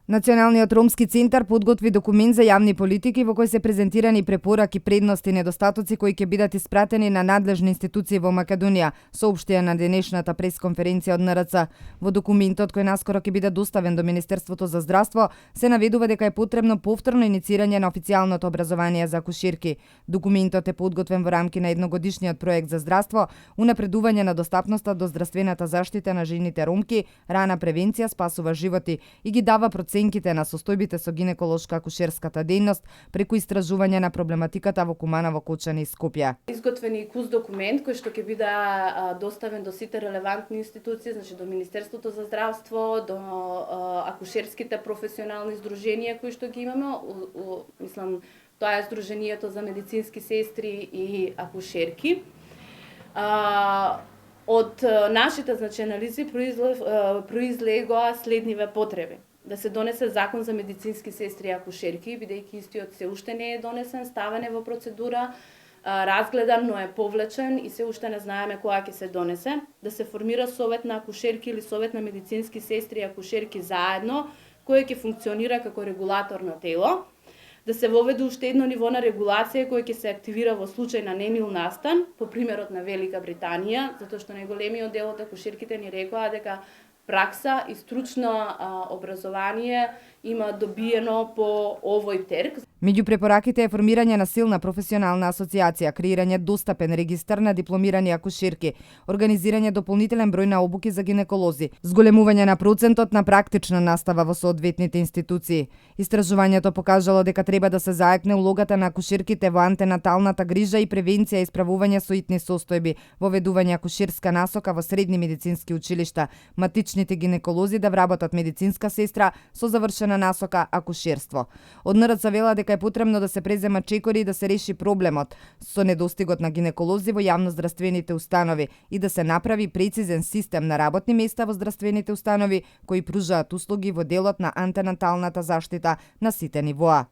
Националниот ромски центар подготви документ за јавни политики во кој се презентирани препораки, предности и недостатоци кои ќе бидат испратени на надлежни институции во Македонија, соопштија на денешната пресконференција од НРЦ. Во документот кој наскоро ќе биде доставен до Министерството за здравство се наведува дека е потребно повторно иницирање на официјалното образование за акушерки. Документот е подготвен во рамки на едногодишниот проект за здравство, унапредување на достапноста до здравствената заштита на жените ромки, рана превенција спасува животи и ги дава оценките на состојбите со гинеколошко-акушерската дејност преку истражување на проблематиката во Куманово, Кочани и Скопје. Изготвен и куз документ кој што ќе биде доставен до сите релевантни институции, значи до Министерството за здравство, до акушерските професионални здруженија кои што ги имаме, мислам тоа е Здруженијето за медицински сестри и акушерки. Од нашите анализи произлегоа следниве потреби. Да се донесе закон за медицински сестри и акушерки, бидејќи истиот се уште не е донесен, ставен е во процедура, разгледан, но е повлечен и се уште не знаеме кога ќе се донесе. Да се формира совет на акушерки или совет на медицински сестри и акушерки заедно, кој ќе функционира како регулаторно тело. Да се воведе уште едно ниво на регулација кој ќе се активира во случај на немил настан, по примерот на Велика Британија, затоа што најголемиот дел од акушерките ни рекоа дека пракса и стручно образование има добиено по овој терк. Меѓу препораките е формирање на силна професионална асоциација, креирање достапен регистар на дипломирани акушерки, организирање дополнителен број на обуки за гинеколози, зголемување на процентот на практична настава во соодветните институции. Истражувањето покажало дека треба да се заекне улогата на акушерките во антенаталната грижа и превенција и исправување со итни состојби, воведување акушерска насока во средни медицински училишта, матичните гинеколози да вработат медицинска сестра со завршена насока акушерство. Од НРЦ вела дека е потребно да се презема чекори и да се реши проблемот со недостигот на гинеколози во јавноздравствените установи и да се направи прецизен систем на работни места во здравствените установи кои пружаат услуги во делот на антенаталната заштита на сите нивоа.